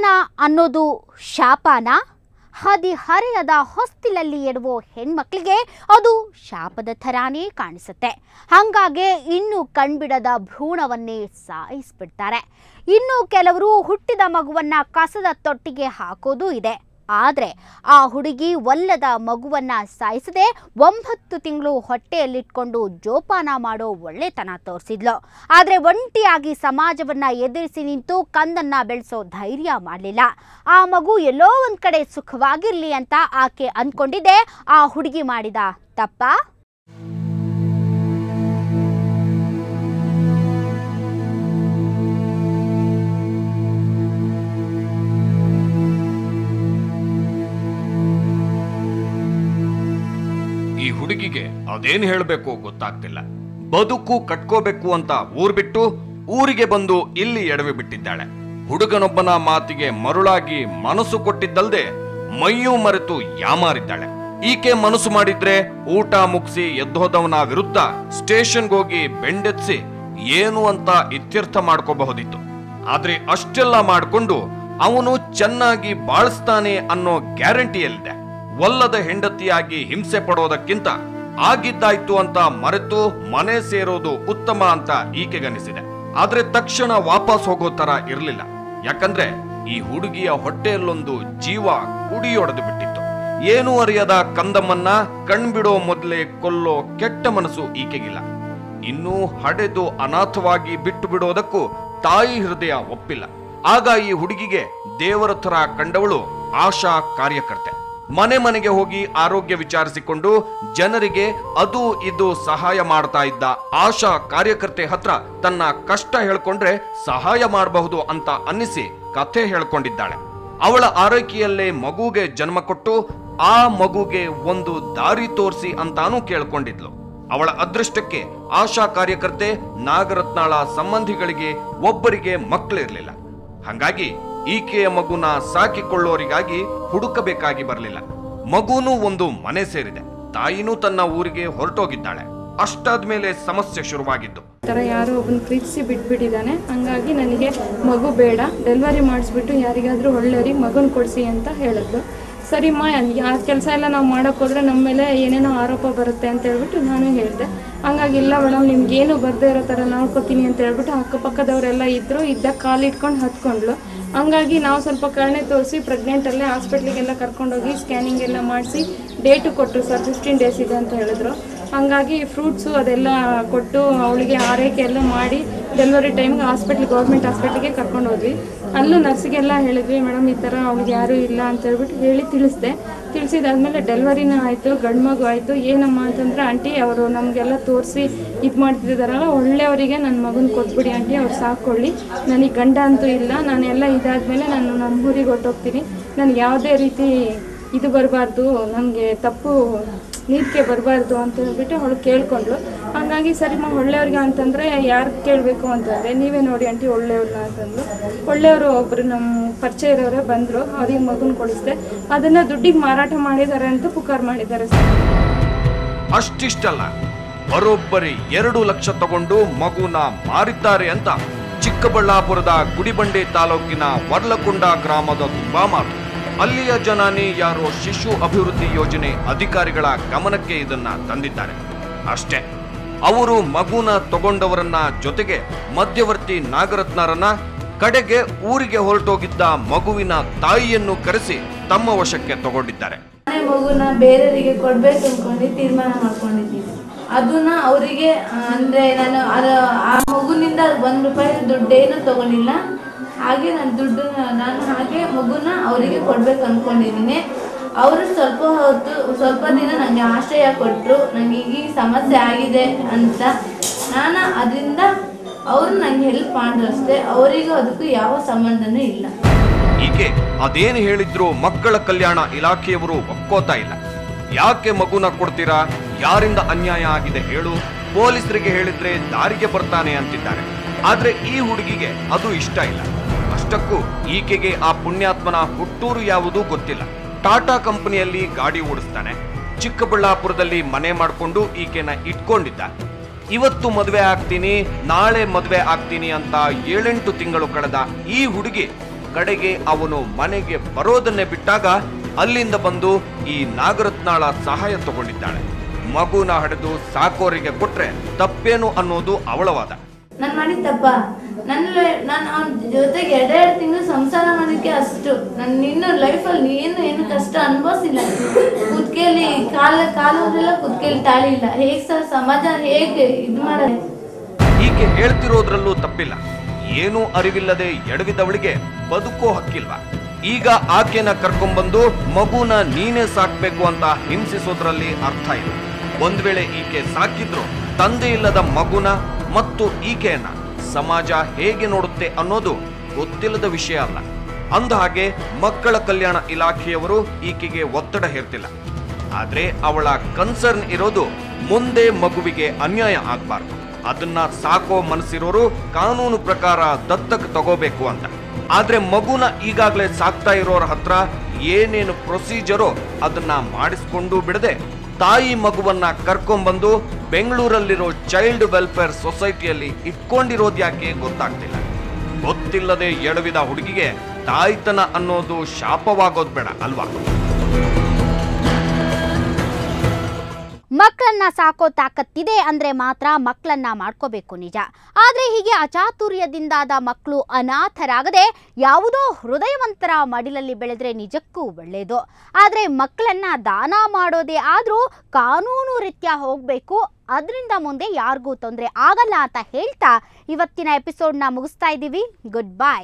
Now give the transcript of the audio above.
ಹುಡುಗತನ ಅನ್ನೋದು ಶಾಪನ? ಹದಿಹರೆಯದ ಹೊಸ್ತಿಲಲ್ಲಿ ಎಡುವ ಹೆಣ್ಮಕ್ಳಿಗೆ ಅದು ಶಾಪದ ಥರಾನೇ ಕಾಣಿಸುತ್ತೆ. ಹಾಗಾಗಿ ಇನ್ನು ಕಣ್ಬಿಡದ ಭ್ರೂಣವನ್ನೇ ಸಾಯಿಸ್ಬಿಡ್ತಾರೆ. ಇನ್ನು ಕೆಲವರು ಹುಟ್ಟಿದ ಮಗುವನ್ನ ಕಸದ ತೊಟ್ಟಿಗೆ ಹಾಕೋದು ಇದೆ. ಆದರೆ ಆ ಹುಡುಗಿ ಒಲ್ಲದ ಮಗುವನ್ನ ಸಾಯಿಸದೆ 9 ತಿಂಗಳು ಹೊಟ್ಟೆಯಲ್ಲಿಟ್ಕೊಂಡು ಜೋಪಾನ ಮಾಡೋ ಒಳ್ಳೆತನ ತೋರಿಸಿದ್ಲು. ಆದರೆ ಒಂಟಿಯಾಗಿ ಸಮಾಜವನ್ನ ಎದುರಿಸಿ ನಿಂತು ಕಂದನ್ನ ಬೆಳೆಸೋ ಧೈರ್ಯ ಮಾಡಲಿಲ್ಲ. ಆ ಮಗು ಎಲ್ಲೋ ಒಂದ್ ಕಡೆ ಸುಖವಾಗಿರ್ಲಿ ಅಂತ ಆಕೆ ಅಂದ್ಕೊಂಡಿದ್ದೆ. ಆ ಹುಡುಗಿ ಮಾಡಿದ ತಪ್ಪಾ? ಈ ಹುಡುಗಿಗೆ ಅದೇನು ಹೇಳಬೇಕು ಗೊತ್ತಾಗ್ತಿಲ್ಲ. ಬದುಕು ಕಟ್ಕೋಬೇಕು ಅಂತ ಊರ್ ಬಿಟ್ಟು ಊರಿಗೆ ಬಂದು ಇಲ್ಲಿ ಎಡವಿ ಬಿಟ್ಟಿದ್ದಾಳೆ. ಹುಡುಗನೊಬ್ಬನ ಮಾತಿಗೆ ಮರುಳಾಗಿ ಮನಸ್ಸು ಕೊಟ್ಟಿದ್ದಲ್ದೆ ಮೈಯೂ ಮರೆತು ಯಾಮಾರಿದ್ದಾಳೆ. ಈಕೆ ಮನಸ್ಸು ಮಾಡಿದ್ರೆ ಊಟ ಮುಗಿಸಿ ಎದ್ದೋದವನ ವಿರುದ್ಧ ಸ್ಟೇಷನ್ಗೆ ಹೋಗಿ ಬೆಂಡೆತ್ಸಿ ಏನು ಅಂತ ಇತ್ಯರ್ಥ ಮಾಡ್ಕೋಬಹುದಿತ್ತು. ಆದ್ರೆ ಅಷ್ಟೆಲ್ಲ ಮಾಡ್ಕೊಂಡು ಅವನು ಚೆನ್ನಾಗಿ ಬಾಳಿಸ್ತಾನೆ ಅನ್ನೋ ಗ್ಯಾರಂಟಿಯಲ್ಲಿದೆ. ಒಲ್ಲದ ಹೆಂಡತಿಯಾಗಿ ಹಿಂಸೆ ಪಡೋದಕ್ಕಿಂತ ಆಗಿದ್ದಾಯ್ತು ಅಂತ ಮರೆತು ಮನೆ ಸೇರೋದು ಉತ್ತಮ ಅಂತ ಈಕೆಗನಿಸಿದೆ. ಆದ್ರೆ ತಕ್ಷಣ ವಾಪಸ್ ಹೋಗೋ ತರ ಇರಲಿಲ್ಲ. ಯಾಕಂದ್ರೆ ಈ ಹುಡುಗಿಯ ಹೊಟ್ಟೆಯಲ್ಲೊಂದು ಜೀವ ಕುಡಿಯೊಡೆದು ಬಿಟ್ಟಿತ್ತು. ಏನೂ ಅರಿಯದ ಕಂದಮ್ಮನ್ನ ಕಣ್ಬಿಡೋ ಮೊದಲೇ ಕೊಲ್ಲೋ ಕೆಟ್ಟ ಮನಸ್ಸು ಈಕೆಗಿಲ್ಲ. ಇನ್ನೂ ಹಡೆದು ಅನಾಥವಾಗಿ ಬಿಟ್ಟು ಬಿಡೋದಕ್ಕೂ ತಾಯಿ ಹೃದಯ ಒಪ್ಪಿಲ್ಲ. ಆಗ ಈ ಹುಡುಗಿಗೆ ದೇವರ ತರ ಕಂಡವಳು ಆಶಾ ಕಾರ್ಯಕರ್ತೆ. ಮನೆ ಮನೆಗೆ ಹೋಗಿ ಆರೋಗ್ಯ ವಿಚಾರಿಸಿಕೊಂಡು ಜನರಿಗೆ ಅದು ಇದು ಸಹಾಯ ಮಾಡ್ತಾ ಇದ್ದ ಆಶಾ ಕಾರ್ಯಕರ್ತೆ ಹತ್ರ ತನ್ನ ಕಷ್ಟ ಹೇಳ್ಕೊಂಡ್ರೆ ಸಹಾಯ ಮಾಡಬಹುದು ಅಂತ ಅನ್ನಿಸಿ ಕಥೆ ಹೇಳ್ಕೊಂಡಿದ್ದಾಳೆ. ಅವಳ ಆರೈಕೆಯಲ್ಲೇ ಮಗುಗೆ ಜನ್ಮ ಕೊಟ್ಟು ಆ ಮಗುಗೆ ಒಂದು ದಾರಿ ತೋರಿಸಿ ಅಂತಾನೂ ಕೇಳ್ಕೊಂಡಿದ್ಲು. ಅವಳ ಅದೃಷ್ಟಕ್ಕೆ ಆಶಾ ಕಾರ್ಯಕರ್ತೆ ನಾಗರತ್ನಾಳ ಸಂಬಂಧಿಗಳಿಗೆ ಒಬ್ಬರಿಗೆ ಮಕ್ಕಳಿರ್ಲಿಲ್ಲ. ಹಾಗಾಗಿ ಈಕೆಯ ಮಗುನ ಸಾಕಿಕೊಳ್ಳೋರಿಗಾಗಿ ಹುಡುಕಬೇಕಾಗಿ ಬರಲಿಲ್ಲ. ಮಗುನೂ ಒಂದು ಮನೆ ಸೇರಿದೆ. ತಾಯಿನೂ ತನ್ನ ಊರಿಗೆ ಹೊರಟೋಗಿದ್ದಾಳೆ. ಅಷ್ಟಾದ್ಮೇಲೆ ಸಮಸ್ಯೆ ಶುರುವಾಗಿದ್ದು. ಯಾರೋ ಒಬ್ಬನ ಪ್ರೀತಿಸಿ ಬಿಟ್ಬಿಟ್ಟಿದ್ದಾನೆ. ಹಂಗಾಗಿ ನನಗೆ ಮಗು ಬೇಡ, ಡೆಲಿವರಿ ಮಾಡಿಸ್ಬಿಟ್ಟು ಯಾರಿಗಾದ್ರೂ ಒಳ್ಳೆಯವ್ರಿಗೆ ಮಗುನ ಕೊಡಿಸಿ ಅಂತ ಹೇಳಿದ್ರು. ಸರಿಮ್ಮ, ಆ ಕೆಲಸ ಎಲ್ಲ ನಾವು ಮಾಡೋಕ್ಕೆ ಹೋದ್ರೆ ನಮ್ಮ ಮೇಲೆ ಏನೇನೋ ಆರೋಪ ಬರುತ್ತೆ ಅಂತ ಹೇಳ್ಬಿಟ್ಟು ನಾನು ಹೇಳಿದೆ. ಹಂಗಾಗಿ ಇಲ್ಲ ಮೇಡಮ್, ನಿಮ್ಗೇನು ಬರದೇ ಇರೋ ಥರ ನೋಡ್ಕೊತೀನಿ ಅಂತ ಹೇಳ್ಬಿಟ್ಟು ಅಕ್ಕಪಕ್ಕದವರೆಲ್ಲ ಇದ್ದಾಗ ಕಾಲಿಟ್ಕೊಂಡು ಹತ್ಕೊಂಡ್ಲು. ಹಂಗಾಗಿ ನಾವು ಸ್ವಲ್ಪ ಕರುಣೆ ತೋರಿಸಿ ಪ್ರೆಗ್ನೆಂಟಲ್ಲೇ ಹಾಸ್ಪಿಟ್ಲಿಗೆಲ್ಲ ಕರ್ಕೊಂಡೋಗಿ ಸ್ಕ್ಯಾನಿಂಗ್ ಎಲ್ಲ ಮಾಡಿಸಿ ಡೇಟು ಕೊಟ್ಟರು. ಸರ್ 15 ಡೇಸ್ ಇದೆ ಅಂತ ಹೇಳಿದ್ರು. ಹಂಗಾಗಿ ಫ್ರೂಟ್ಸು ಅದೆಲ್ಲ ಕೊಟ್ಟು ಅವಳಿಗೆ ಆರೈಕೆ ಎಲ್ಲ ಮಾಡಿ ಡೆಲಿವರಿ ಟೈಮ್ಗೆ ಗೌರ್ಮೆಂಟ್ ಹಾಸ್ಪಿಟ್ಲಿಗೆ ಕರ್ಕೊಂಡು ಹೋದ್ವಿ. ಅಲ್ಲೂ ನರ್ಸಿಗೆಲ್ಲ ಹೇಳಿದ್ವಿ, ಮೇಡಮ್ ಈ ಥರ ಅವ್ಳಿಗೆ ಯಾರೂ ಇಲ್ಲ ಅಂತ ಹೇಳ್ಬಿಟ್ಟು ಹೇಳಿ ತಿಳಿಸಿದಾದ್ಮೇಲೆ ಡೆಲಿವರಿನೂ ಆಯಿತು, ಗಂಡು ಮಗು ಆಯಿತು. ಏನಮ್ಮ ಅಂತಂದರೆ, ಆಂಟಿ ಅವರು ನಮಗೆಲ್ಲ ತೋರಿಸಿ ಇದು ಮಾಡ್ತಿದ್ದಾರಲ್ಲ, ಒಳ್ಳೆಯವರಿಗೆ ನನ್ನ ಮಗನ ಕೊಟ್ಬಿಡಿ ಆಂಟಿ, ಅವ್ರು ಸಾಕೊಳ್ಳಿ, ನನಗೆ ಗಂಡ ಅಂತೂ ಇಲ್ಲ, ನಾನೆಲ್ಲ ಇದಾದಮೇಲೆ ನಾನು ನಮ್ಮ ಊರಿಗೆ ಹೊರಟೋಗ್ತೀನಿ, ನನಗೆ ಯಾವುದೇ ರೀತಿ ಇದು ಬರಬಾರ್ದು, ನನಗೆ ತಪ್ಪು ನೀತಿಗೆ ಬರಬಾರ್ದು ಅಂತ ಹೇಳ್ಬಿಟ್ಟು ಅವಳು ಕೇಳ್ಕೊಂಡ್ಳು. ಹಾಗಾಗಿ ಸರಿಮ್ಮ ಒಳ್ಳೆಯವ್ರಿಗೆ ಅಂತಂದರೆ ಯಾರು ಕೇಳಬೇಕು ಅಂತಂದರೆ, ನೀವೇ ನೋಡಿ ಆಂಟಿ ಒಳ್ಳೆಯವ್ರನ್ನ ಅಂತಂದ್ರು. ಒಳ್ಳೆಯವರು ಒಬ್ಬರು ನಮ್ಮ ಪರಿಚಯ ಇರೋರೇ ಬಂದರು, ಅವ್ರಿಗೆ ಮಗುನ ಕೊಡಿಸ್ದೆ. ಅದನ್ನು ದುಡ್ಡಿಗೆ ಮಾರಾಟ ಮಾಡಿದ್ದಾರೆ ಅಂತ ಪುಕಾರ್ ಮಾಡಿದ್ದಾರೆ ಸರ್. ಅಷ್ಟಿಷ್ಟಲ್ಲ, ಬರೋಬ್ಬರಿ 2 ಲಕ್ಷ ತಗೊಂಡು ಮಗುನ ಮಾರಿದ್ದಾರೆ ಅಂತ ಚಿಕ್ಕಬಳ್ಳಾಪುರದ ಗುಡಿಬಂಡೆ ತಾಲೂಕಿನ ವರ್ಲಕೊಂಡ ಗ್ರಾಮದ ತುಂಬಾ ಮಾತು. ಅಲ್ಲಿಯ ಜನಾನೇ ಯಾರೋ ಶಿಶು ಅಭಿವೃದ್ಧಿ ಯೋಜನೆ ಅಧಿಕಾರಿಗಳ ಗಮನಕ್ಕೆ ಇದನ್ನ ತಂದಿದ್ದಾರೆ ಅಷ್ಟೇ. ಅವರು ಮಗುನ ತಗೊಂಡವರನ್ನ ಜೊತೆಗೆ ಮಧ್ಯವರ್ತಿ ನಾಗರತ್ನರನ್ನ, ಕಡೆಗೆ ಊರಿಗೆ ಹೊರಟೋಗಿದ್ದ ಮಗುವಿನ ತಾಯಿಯನ್ನು ಕರೆಸಿ ತಮ್ಮ ವಶಕ್ಕೆ ತಗೊಂಡಿದ್ದಾರೆ. ಮಗುನ ಬೇರೆಯವರಿಗೆ ಕೊಡ್ಬೇಕು ಅನ್ಕೊಂಡು ತೀರ್ಮಾನ ಮಾಡ್ಕೊಂಡಿದ್ದೀನಿ. ಅದನ್ನ ಅವರಿಗೆ ಅಂದ್ರೆ ನಾನು ಆ ಮಗುನಿಂದ 1 ರೂಪಾಯಿ ದುಡ್ಡೇನು ತಗೊಂಡಿಲ್ಲ. ಹಾಗೆ ನಾನು ಹಾಗೆ ಮಗುನ ಅವರಿಗೆ ಕೊಡ್ಬೇಕು ಅಂದ್ಕೊಂಡಿದ್ದೀನಿ. ಅವರು ಸ್ವಲ್ಪ ದಿನ ನನಗೆ ಆಶ್ರಯ ಕೊಟ್ಟರು. ನನಗೆ ಈ ಸಮಸ್ಯೆ ಆಗಿದೆ ಅಂತ ನಾನು ಅದರಿಂದ ಅವರು ನನಗೆ ಹೆಲ್ಪ್ ಮಾಡಿದ್ರು ಅಷ್ಟೇ. ಅವರಿಗೂ ಅದಕ್ಕೂ ಯಾವ ಸಂಬಂಧನೂ ಇಲ್ಲ. ಹೀಗೆ ಅದೇನು ಹೇಳಿದ್ರು ಮಕ್ಕಳ ಕಲ್ಯಾಣ ಇಲಾಖೆಯವರು ಒಪ್ಕೋತಾ ಇಲ್ಲ. ಯಾಕೆ ಮಗುನ ಕೊಡ್ತೀರಾ, ಯಾರಿಂದ ಅನ್ಯಾಯ ಆಗಿದೆ ಹೇಳು, ಪೊಲೀಸರಿಗೆ ಹೇಳಿದ್ರೆ ದಾರಿಗೆ ಬರ್ತಾನೆ ಅಂತಿದ್ದಾರೆ. ಆದ್ರೆ ಈ ಹುಡುಗಿಗೆ ಅದು ಇಷ್ಟ ಇಲ್ಲ. ಅಷ್ಟಕ್ಕೂ ಈಕೆಗೆ ಆ ಪುಣ್ಯಾತ್ಮನ ಹುಟ್ಟೂರು ಯಾವುದೂ ಗೊತ್ತಿಲ್ಲ. ಟಾಟಾ ಕಂಪನಿಯಲ್ಲಿ ಗಾಡಿ ಓಡಿಸ್ತಾನೆ. ಚಿಕ್ಕಬಳ್ಳಾಪುರದಲ್ಲಿ ಮನೆ ಮಾಡಿಕೊಂಡು ಈಕೆನ ಇಟ್ಕೊಂಡಿದ್ದ. ಇವತ್ತು ಮದುವೆ ಆಗ್ತೀನಿ, ನಾಳೆ ಮದುವೆ ಆಗ್ತೀನಿ ಅಂತ 7-8 ತಿಂಗಳು ಕಳೆದ ಈ ಹುಡುಗಿ ಕಡೆಗೆ ಅವನು ಮನೆಗೆ ಬರೋದನ್ನೇ ಬಿಟ್ಟಾಗ ಅಲ್ಲಿಂದ ಬಂದು ಈ ನಾಗರತ್ನಾಳ ಸಹಾಯ ತಗೊಂಡಿದ್ದಾಳೆ. ಮಗುನ ಹಡೆದು ಸಾಕೋರಿಗೆ ಕೊಟ್ರೆ ತಪ್ಪೇನು ಅನ್ನೋದು ಅವಳ ವಾದ. ನಾನು ಮಾಡಿದ ತಪ್ಪ, ನಾನು ಅವನ ಜೊತೆಗೆ 2 ತಿಂಗಳು ಸಂಸಾರ ಮಾಡೋಕ್ಕೆ ಅಷ್ಟು ನಾನು ಇನ್ನು ಲೈಫಲ್ಲಿ ಏನು ಕಷ್ಟ ಅನುಭವಿಸಿಲ್ಲ. ಕುತ್ತಿಗೆಯಲ್ಲಿ ಕಾಲೋದ್ರೆಲ್ಲ ಕುತ್ತಿಗೆಯಲ್ಲಿ ತಾಳಿ ಇಲ್ಲ. ಹೇಗೆ ಸರ್ ಸಮಾಜ ಹೇಗೆ ಇದು ಮಾಡೋದು? ಈಕೆ ಹೇಳ್ತಿರೋದ್ರಲ್ಲೂ ತಪ್ಪಿಲ್ಲ. ಏನೂ ಅರಿವಿಲ್ಲದೆ ಎಡವಿದವಳಿಗೆ ಬದುಕೋ ಹಕ್ಕಿಲ್ವಾ? ಈಗ ಆಕೆನ ಕರ್ಕೊಂಡ್ಬಂದು ಮಗುನ ನೀನೇ ಸಾಕ್ಬೇಕು ಅಂತ ಹಿಂಸಿಸೋದ್ರಲ್ಲಿ ಅರ್ಥ ಇಲ್ಲ. ಒಂದ್ ವೇಳೆ ಈಕೆ ಸಾಕಿದ್ರು ತಂದೆ ಇಲ್ಲದ ಮಗುನ ಮತ್ತು ಈಕೆಯನ್ನ ಸಮಾಜ ಹೇಗೆ ನೋಡುತ್ತೆ ಅನ್ನೋದು ಗೊತ್ತಿಲ್ಲದ ವಿಷಯ ಅಲ್ಲ. ಅಂದ ಹಾಗೆ ಮಕ್ಕಳ ಕಲ್ಯಾಣ ಇಲಾಖೆಯವರು ಈಕೆಗೆ ಒತ್ತಡ ಹೇರ್ತಿಲ್ಲ. ಆದ್ರೆ ಅವಳ ಕನ್ಸರ್ನ್ ಇರೋದು ಮುಂದೆ ಮಗುವಿಗೆ ಅನ್ಯಾಯ ಆಗ್ಬಾರ್ದು. ಅದನ್ನ ಸಾಕೋ ಮನಸ್ಸಿರೋರು ಕಾನೂನು ಪ್ರಕಾರ ದತ್ತಕ್ ತಗೋಬೇಕು ಅಂತ. ಆದ್ರೆ ಮಗುನ ಈಗಾಗಲೇ ಸಾಕ್ತಾ ಇರೋರ ಹತ್ರ ಏನೇನು ಪ್ರೊಸೀಜರೋ ಅದನ್ನ ಮಾಡಿಸ್ಕೊಂಡು ಬಿಡದೆ ತಾಯಿ ಮಗುವನ್ನ ಕರ್ಕೊಂಡ್ಬಂದು ಬೆಂಗಳೂರಲ್ಲಿರೋ ಚೈಲ್ಡ್ ವೆಲ್ಫೇರ್ ಸೊಸೈಟಿಯಲ್ಲಿ ಇಟ್ಕೊಂಡಿರೋದ್ಯಾಕೆ ಗೊತ್ತಾಗ್ತಿಲ್ಲ. ಗೊತ್ತಿಲ್ಲದೆ ಎಡವಿದ ಹುಡುಗಿಗೆ ತಾಯ್ತನ ಅನ್ನೋದು ಶಾಪವಾಗೋದ್ ಬೇಡ ಅಲ್ವಾ? ಮಕ್ಕಳನ್ನ ಸಾಕೋ ತಾಕತ್ತಿದೆ ಅಂದ್ರೆ ಮಾತ್ರ ಮಕ್ಕಳನ್ನ ಮಾಡ್ಕೋಬೇಕು ನಿಜ. ಆದ್ರೆ ಹೀಗೆ ಅಚಾತುರ್ಯದಿಂದಾದ ಮಕ್ಕಳು ಅನಾಥರಾಗದೆ ಯಾವುದೋ ಹೃದಯವಂತರ ಮಡಿಲಲ್ಲಿ ಬೆಳೆದ್ರೆ ನಿಜಕ್ಕೂ ಒಳ್ಳೆಯದು. ಆದ್ರೆ ಮಕ್ಕಳನ್ನ ದಾನ ಮಾಡೋದೇ ಆದ್ರೂ ಕಾನೂನು ರೀತ್ಯ ಹೋಗ್ಬೇಕು. ಅದರಿಂದ ಮುಂದೆ ಯಾರಿಗೂ ತೊಂದರೆ ಆಗಲ್ಲ ಅಂತ ಹೇಳ್ತಾ ಇವತ್ತಿನ ಎಪಿಸೋಡ್ನ ಮುಗಿಸ್ತಾ ಇದ್ದೀವಿ. Good bye.